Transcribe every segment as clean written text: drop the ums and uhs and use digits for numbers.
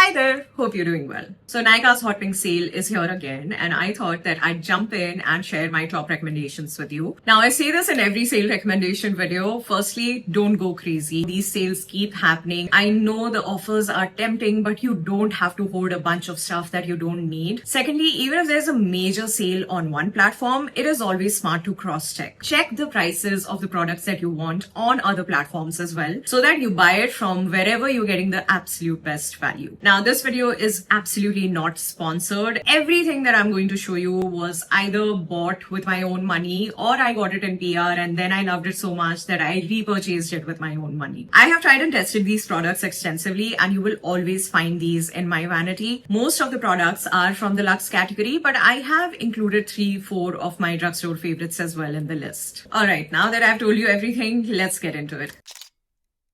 Hi there, hope you're doing well. So Nykaa's Hot Pink sale is here again, and I thought that I'd jump in and share my top recommendations with you. Now, I say this in every sale recommendation video. Firstly, don't go crazy. These sales keep happening. I know the offers are tempting, but you don't have to hoard a bunch of stuff that you don't need. Secondly, even if there's a major sale on one platform, it is always smart to cross-check. Check the prices of the products that you want on other platforms as well, so that you buy it from wherever you're getting the absolute best value. Now, this video is absolutely not sponsored. Everything that I'm going to show you was either bought with my own money or I got it in PR and then I loved it so much that I repurchased it with my own money. I have tried and tested these products extensively and you will always find these in my vanity. Most of the products are from the luxe category, but I have included 3-4 of my drugstore favorites as well in the list. Alright, now that I've told you everything, let's get into it.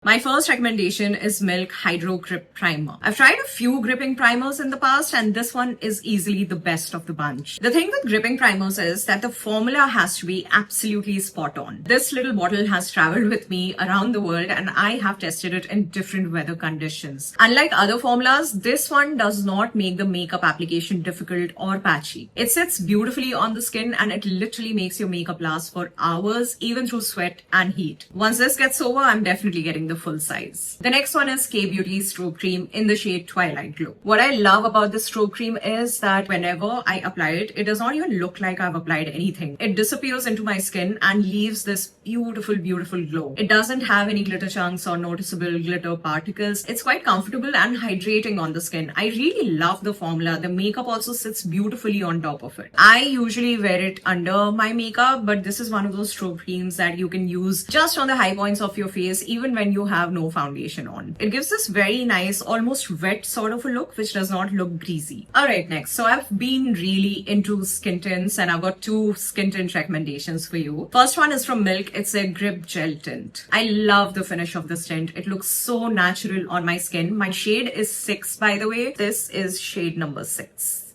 My first recommendation is Milk Hydro Grip Primer. I've tried a few gripping primers in the past and this one is easily the best of the bunch. The thing with gripping primers is that the formula has to be absolutely spot on. This little bottle has traveled with me around the world and I have tested it in different weather conditions. Unlike other formulas, this one does not make the makeup application difficult or patchy. It sits beautifully on the skin and it literally makes your makeup last for hours, even through sweat and heat. Once this gets over, I'm definitely getting the full size. The next one is K-Beauty Stroke Cream in the shade Twilight Glow. What I love about this stroke cream is that whenever I apply it, it does not even look like I've applied anything. It disappears into my skin and leaves this beautiful, beautiful glow. It doesn't have any glitter chunks or noticeable glitter particles. It's quite comfortable and hydrating on the skin. I really love the formula. The makeup also sits beautifully on top of it. I usually wear it under my makeup, but this is one of those stroke creams that you can use just on the high points of your face, even when you have no foundation on. It gives this very nice, almost wet sort of a look, which does not look greasy. Alright, next. So I've been really into skin tints and I've got 2 skin tint recommendations for you. First one is from Milk. It's a Grip Gel Tint. I love the finish of this tint. It looks so natural on my skin. My shade is 6, by the way. This is shade number 6.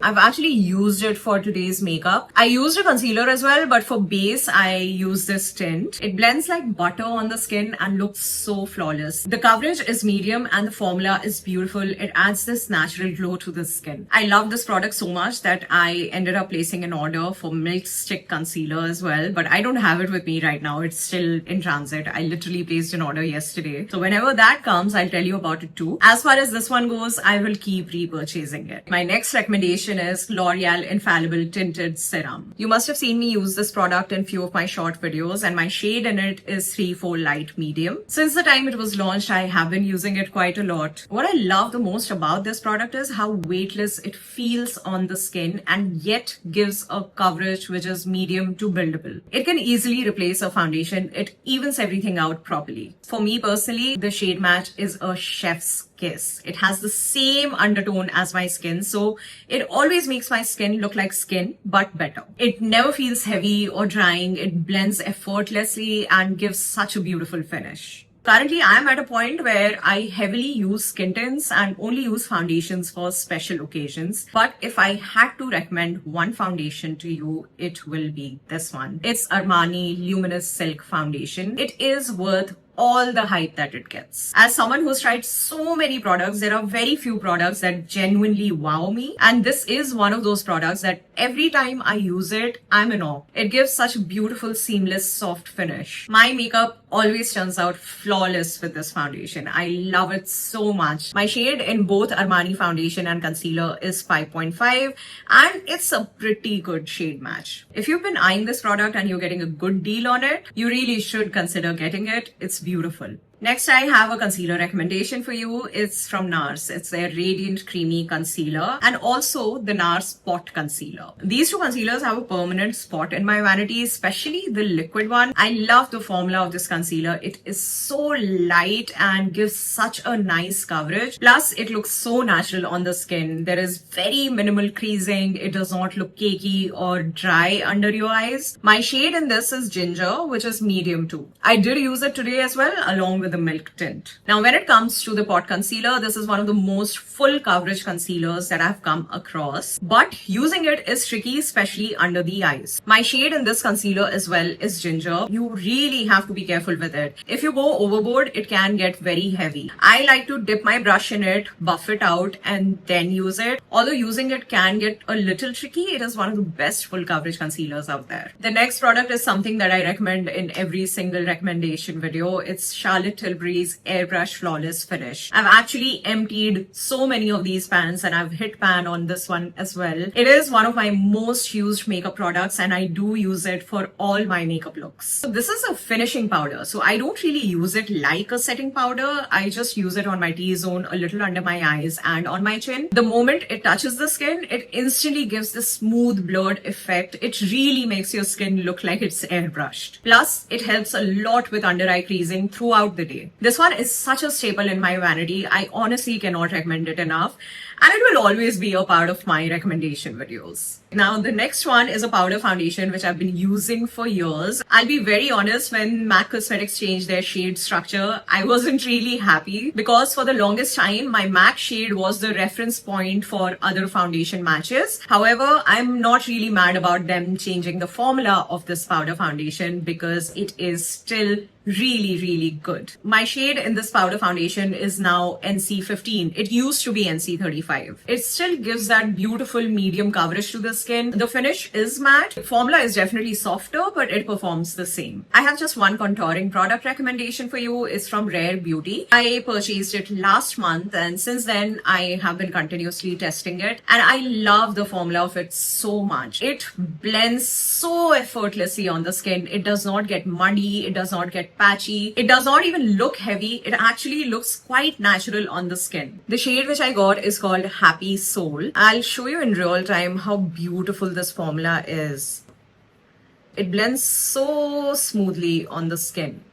I've actually used it for today's makeup. I used a concealer as well, but for base, I use this tint. It blends like butter on the skin and looks so flawless. The coverage is medium and the formula is beautiful. It adds this natural glow to the skin. I love this product so much that I ended up placing an order for Milk Stick Concealer as well, but I don't have it with me right now. It's still in transit. I literally placed an order yesterday. So whenever that comes, I'll tell you about it too. As far as this one goes, I will keep repurchasing it. My next recommendation is L'Oreal Infallible Tinted Serum. You must have seen me use this product in few of my short videos and my shade in it is 3-4 Light Medium. Since the time it was launched, I have been using it quite a lot. What I love the most about this product is how weightless it feels on the skin and yet gives a coverage which is medium to buildable. It can easily replace a foundation. It evens everything out properly. For me personally, the shade match is a chef's kiss. It has the same undertone as my skin, so it always makes my skin look like skin, but better. It never feels heavy or drying. It blends effortlessly and gives such a beautiful finish. Currently, I am at a point where I heavily use skin tints and only use foundations for special occasions. But if I had to recommend one foundation to you, it will be this one. It's Armani Luminous Silk Foundation. It is worth all the hype that it gets. As someone who's tried so many products, there are very few products that genuinely wow me. And this is one of those products that every time I use it, I'm in awe. It gives such a beautiful, seamless, soft finish. My makeup always turns out flawless with this foundation. I love it so much. My shade in both Armani foundation and concealer is 5.5 and it's a pretty good shade match. If you've been eyeing this product and you're getting a good deal on it, you really should consider getting it. It's beautiful. Next, I have a concealer recommendation for you. It's from NARS. It's their Radiant Creamy Concealer and also the NARS Spot Concealer. These 2 concealers have a permanent spot in my vanity, especially the liquid one. I love the formula of this concealer. It is so light and gives such a nice coverage. Plus, it looks so natural on the skin. There is very minimal creasing. It does not look cakey or dry under your eyes. My shade in this is Ginger, which is medium too. I did use it today as well, along with the milk tint. Now, when it comes to the pot concealer, this is one of the most full coverage concealers that I've come across, but using it is tricky, especially under the eyes. My shade in this concealer as well is ginger. You really have to be careful with it. If you go overboard, it can get very heavy. I like to dip my brush in it, buff it out, and then use it. Although using it can get a little tricky, it is one of the best full coverage concealers out there. The next product is something that I recommend in every single recommendation video. It's Charlotte Tilbury's Airbrush Flawless Finish. I've actually emptied so many of these pans and I've hit pan on this one as well. It is one of my most used makeup products and I do use it for all my makeup looks. So this is a finishing powder. So I don't really use it like a setting powder. I just use it on my T-zone, a little under my eyes and on my chin. The moment it touches the skin, it instantly gives this smooth blurred effect. It really makes your skin look like it's airbrushed. Plus, it helps a lot with under eye creasing throughout the day. This one is such a staple in my vanity. I honestly cannot recommend it enough. And it will always be a part of my recommendation videos. Now, the next one is a powder foundation which I've been using for years. I'll be very honest, when MAC Cosmetics changed their shade structure, I wasn't really happy because for the longest time, my MAC shade was the reference point for other foundation matches. However, I'm not really mad about them changing the formula of this powder foundation because it is still really good. My shade in this powder foundation is now NC15. It used to be NC35. It still gives that beautiful medium coverage to the skin. The finish is matte. The formula is definitely softer, but it performs the same. I have just one contouring product recommendation for you. It's from Rare Beauty. I purchased it last month and since then I have been continuously testing it and I love the formula of it so much. It blends so effortlessly on the skin. It does not get muddy. It does not get patchy. It does not even look heavy. It actually looks quite natural on the skin. The shade which I got is called Happy Soul. I'll show you in real time how beautiful this formula is. It blends so smoothly on the skin.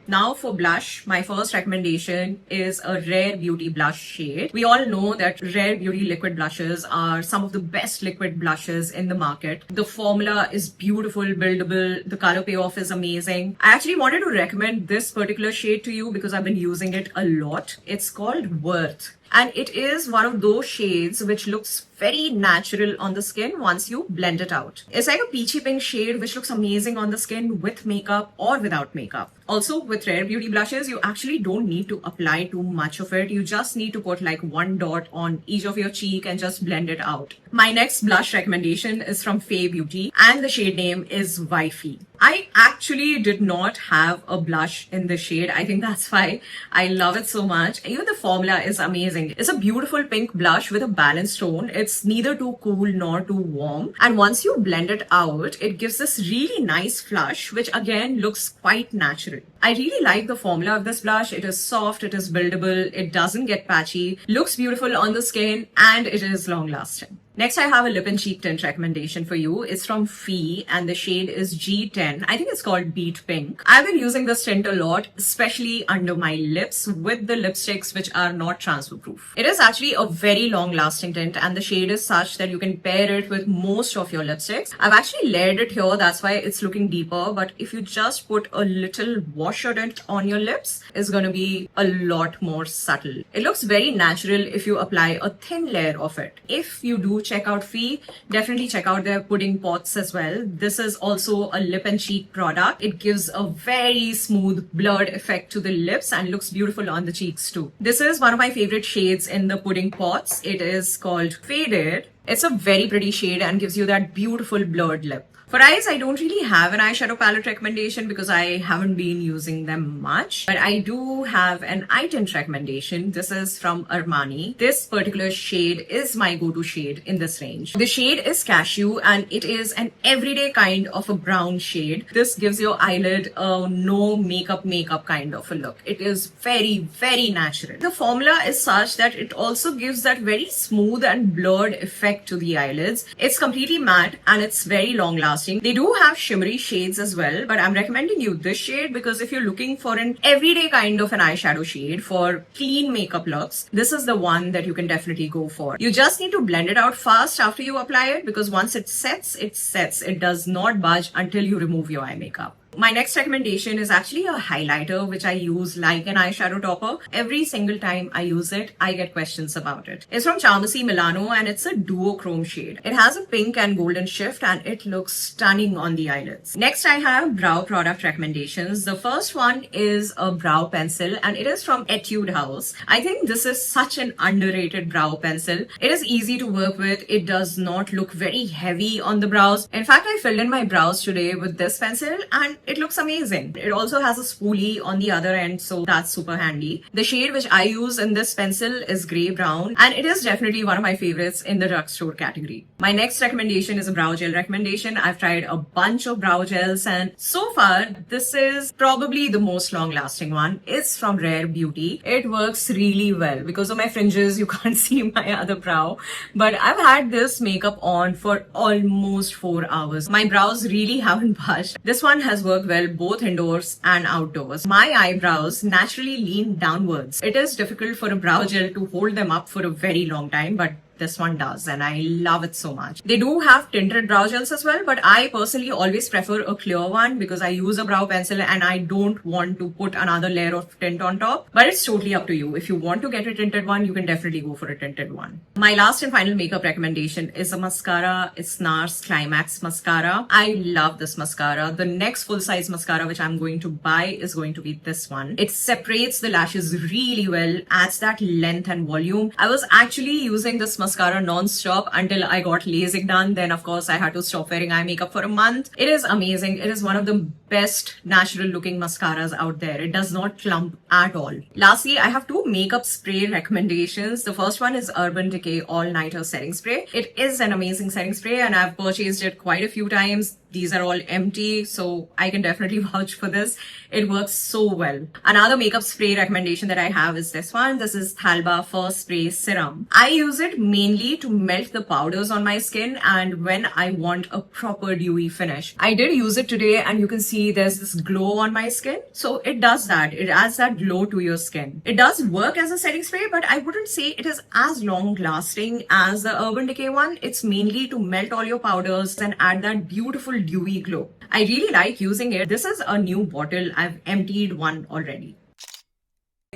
Now for blush, my first recommendation is a Rare Beauty blush shade. We all know that Rare Beauty liquid blushes are some of the best liquid blushes in the market. The formula is beautiful, buildable. The color payoff is amazing. I actually wanted to recommend this particular shade to you because I've been using it a lot. It's called Worth. And it is one of those shades which looks very natural on the skin once you blend it out. It's like a peachy pink shade which looks amazing on the skin with makeup or without makeup. Also, with Rare Beauty blushes, you actually don't need to apply too much of it. You just need to put like one dot on each of your cheek and just blend it out. My next blush recommendation is from Fay Beauty and the shade name is Wifey. I actually did not have a blush in the shade. I think that's why I love it so much. Even the formula is amazing. It's a beautiful pink blush with a balanced tone. It's neither too cool nor too warm. And once you blend it out, it gives this really nice flush, which again looks quite natural. I really like the formula of this blush. It is soft, it is buildable, it doesn't get patchy, looks beautiful on the skin, and it is long lasting. Next, I have a lip and cheek tint recommendation for you. It's from Fee and the shade is G10. I think it's called Beat Pink. I've been using this tint a lot, especially under my lips with the lipsticks which are not transfer proof. It is actually a very long lasting tint and the shade is such that you can pair it with most of your lipsticks. I've actually layered it here, that's why it's looking deeper. But if you just put a little washer tint on your lips, it's going to be a lot more subtle. It looks very natural if you apply a thin layer of it. If you do check out Fee, definitely check out their pudding pots as well. This is also a lip and cheek product. It gives a very smooth blurred effect to the lips and looks beautiful on the cheeks too. This is one of my favorite shades in the pudding pots. It is called Faded. It's a very pretty shade and gives you that beautiful blurred lip. For eyes, I don't really have an eyeshadow palette recommendation because I haven't been using them much. But I do have an eye tint recommendation. This is from Armani. This particular shade is my go-to shade in this range. The shade is Cashew and it is an everyday kind of a brown shade. This gives your eyelid a no makeup kind of a look. It is very natural. The formula is such that it also gives that very smooth and blurred effect to the eyelids. It's completely matte and it's very long lasting. They do have shimmery shades as well, but I'm recommending you this shade because if you're looking for an everyday kind of an eyeshadow shade for clean makeup looks, this is the one that you can definitely go for. You just need to blend it out fast after you apply it because once it sets, it sets. It does not budge until you remove your eye makeup. My next recommendation is actually a highlighter which I use like an eyeshadow topper. Every single time I use it, I get questions about it. It's from Charmacy Milano and it's a duochrome shade. It has a pink and golden shift and it looks stunning on the eyelids. Next, I have brow product recommendations. The first one is a brow pencil and it is from Etude House. I think this is such an underrated brow pencil. It is easy to work with. It does not look very heavy on the brows. In fact, I filled in my brows today with this pencil and it looks amazing. It also has a spoolie on the other end, so that's super handy. The shade which I use in this pencil is grey brown and it is definitely one of my favorites in the drugstore category. My next recommendation is a brow gel recommendation. I've tried a bunch of brow gels and so far this is probably the most long lasting one. It's from Rare Beauty. It works really well. Because of my fringes, you can't see my other brow, but I've had this makeup on for almost 4 hours. My brows really haven't budged. This one has worked well both indoors and outdoors. My eyebrows naturally lean downwards. It is difficult for a brow gel to hold them up for a very long time, but this one does and I love it so much. They do have tinted brow gels as well, but I personally always prefer a clear one because I use a brow pencil and I don't want to put another layer of tint on top. But it's totally up to you. If you want to get a tinted one, you can definitely go for a tinted one. My last and final makeup recommendation is a mascara. It's NARS Climax Mascara. I love this mascara. The next full-size mascara which I'm going to buy is going to be this one. It separates the lashes really well, adds that length and volume. I was actually using this mascara non-stop until I got LASIK done. Then of course I had to stop wearing eye makeup for a month. It is amazing. It is one of the best natural looking mascaras out there. It does not clump at all. Lastly, I have 2 makeup spray recommendations. The first one is Urban Decay All Nighter Setting Spray. It is an amazing setting spray and I've purchased it quite a few times. These are all empty, so I can definitely vouch for this. It works so well. Another makeup spray recommendation that I have is this one. This is Thalba First Spray Serum. I use it mainly to melt the powders on my skin and when I want a proper dewy finish. I did use it today and you can see there's this glow on my skin. So it does that. It adds that glow to your skin. It does work as a setting spray, but I wouldn't say it is as long lasting as the Urban Decay one. It's mainly to melt all your powders and add that beautiful dewy glow. I really like using it. This is a new bottle. I've emptied one already.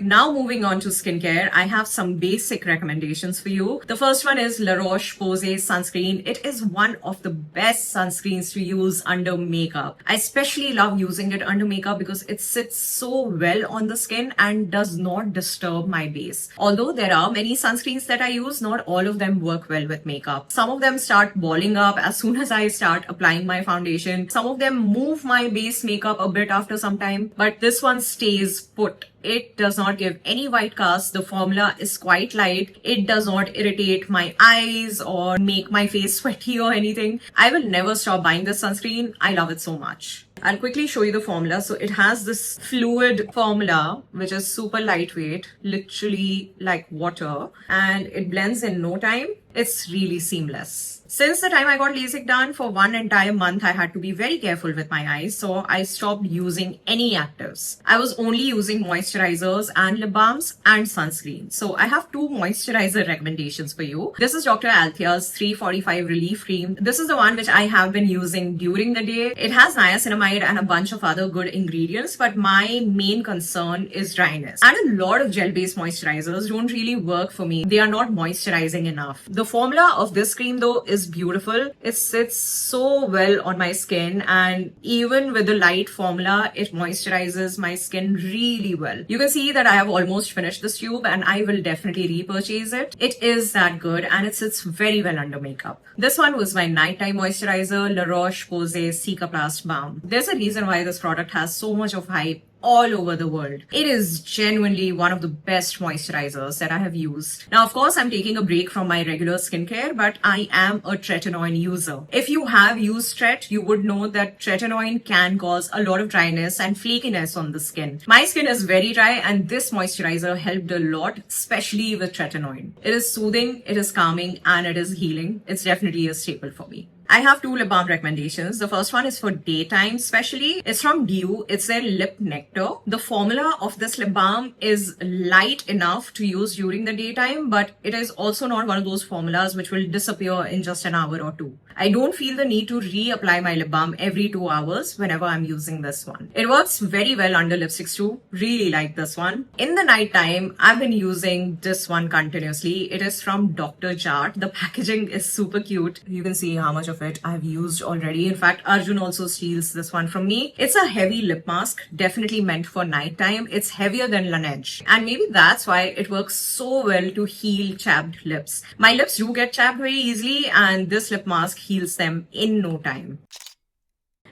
Now moving on to skincare, I have some basic recommendations for you. The first one is La Roche-Posay sunscreen. It is one of the best sunscreens to use under makeup. I especially love using it under makeup because it sits so well on the skin and does not disturb my base. Although there are many sunscreens that I use, not all of them work well with makeup. Some of them start balling up as soon as I start applying my foundation. Some of them move my base makeup a bit after some time, but this one stays put. It does not give any white cast. The formula is quite light. It does not irritate my eyes or make my face sweaty or anything. I will never stop buying this sunscreen. I love it so much. I'll quickly show you the formula. So it has this fluid formula, which is super lightweight, literally like water, and it blends in no time. It's really seamless. Since the time I got LASIK done, for 1 entire month, I had to be very careful with my eyes. So I stopped using any actives. I was only using moisturizers and lip balms and sunscreen. So I have 2 moisturizer recommendations for you. This is Dr. Althea's 345 Relief Cream. This is the one which I have been using during the day. It has niacinamide and a bunch of other good ingredients, but my main concern is dryness. And a lot of gel-based moisturizers don't really work for me. They are not moisturizing enough. The formula of this cream though is beautiful. It sits so well on my skin and even with the light formula, it moisturizes my skin really well. You can see that I have almost finished this tube and I will definitely repurchase it. It is that good and it sits very well under makeup. This one was my nighttime moisturizer, La Roche-Posay Cicaplast Balm. There's a reason why this product has so much of hype all over the world. It is genuinely one of the best moisturizers that I have used. Now, of course, I'm taking a break from my regular skincare, but I am a tretinoin user. If you have used Tret, you would know that tretinoin can cause a lot of dryness and flakiness on the skin. My skin is very dry and this moisturizer helped a lot, especially with tretinoin. It is soothing, it is calming, and it is healing. It's definitely a staple for me. I have two lip balm recommendations. The first one is for daytime, especially. It's from Dew. It's their Lip Nectar. The formula of this lip balm is light enough to use during the daytime, but it is also not one of those formulas which will disappear in just an hour or two. I don't feel the need to reapply my lip balm every 2 hours whenever I'm using this one. It works very well under lipsticks too. Really like this one. In the night time, I've been using this one continuously. It is from Dr. Jart. The packaging is super cute. You can see how much of it I've used already. In fact, Arjun also steals this one from me. It's a heavy lip mask, definitely meant for nighttime. It's heavier than Laneige, and maybe that's why it works so well to heal chapped lips. My lips do get chapped very easily, and this lip mask heals them in no time.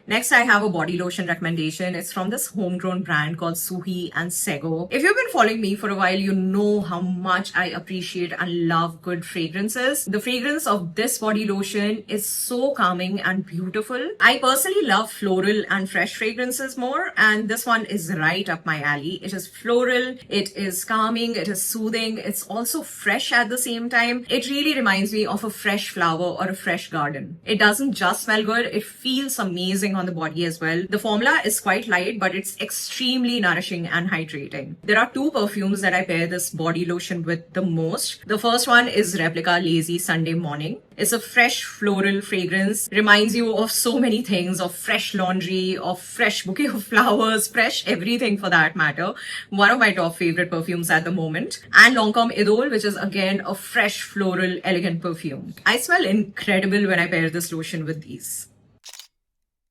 Next, I have a body lotion recommendation. It's from this homegrown brand called Suhi and Sego. If you've been following me for a while, you know how much I appreciate and love good fragrances. The fragrance of this body lotion is so calming and beautiful. I personally love floral and fresh fragrances more, and this one is right up my alley. It is floral, it is calming, it is soothing, it's also fresh at the same time. It really reminds me of a fresh flower or a fresh garden. It doesn't just smell good, it feels amazing on the body as well. The formula is quite light, but it's extremely nourishing and hydrating. There are two perfumes that I pair this body lotion with the most. The first one is Replica Lazy Sunday Morning. It's a fresh floral fragrance. Reminds you of so many things, of fresh laundry, of fresh bouquet of flowers, fresh everything for that matter. One of my top favorite perfumes at the moment. And Lancome Idole, which is again a fresh floral elegant perfume. I smell incredible when I pair this lotion with these.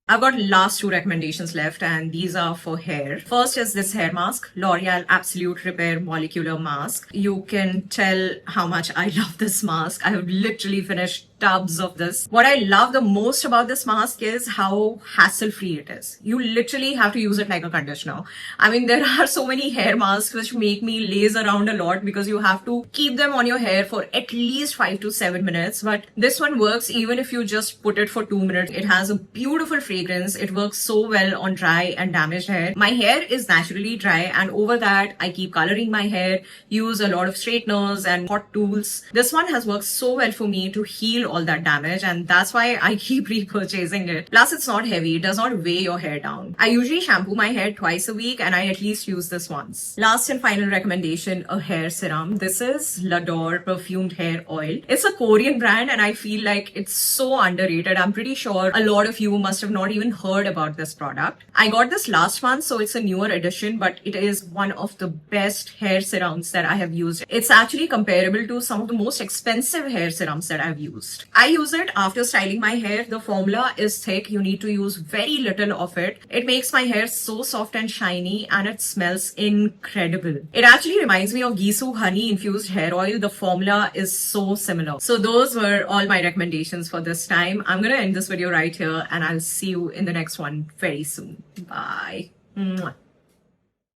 I've got last two recommendations left, and these are for hair. First is this hair mask, L'Oreal Absolute Repair Molecular Mask. You can tell how much I love this mask. I have literally finished tubs of this. What I love the most about this mask is how hassle-free it is. You literally have to use it like a conditioner. I mean, there are so many hair masks which make me laze around a lot because you have to keep them on your hair for at least 5 to 7 minutes. But this one works even if you just put it for 2 minutes. It has a beautiful fragrance. It works so well on dry and damaged hair. My hair is naturally dry, and over that, I keep coloring my hair, use a lot of straighteners and hot tools. This one has worked so well for me to heal all that damage, and that's why I keep repurchasing it. Plus, it's not heavy. It does not weigh your hair down. I usually shampoo my hair twice a week, and I at least use this once. Last and final recommendation, a hair serum. This is L'Adore Perfumed Hair Oil. It's a Korean brand, and I feel like it's so underrated. I'm pretty sure a lot of you must have not even heard about this product. I got this last month, so it's a newer edition, but it is one of the best hair serums that I have used. It's actually comparable to some of the most expensive hair serums that I've used. I use it after styling my hair. The formula is thick. You need to use very little of it. It makes my hair so soft and shiny, and it smells incredible. It actually reminds me of Gisou honey infused hair oil. The formula is so similar. So those were all my recommendations for this time. I'm gonna end this video right here, and I'll see you in the next one very soon. Bye. Mwah.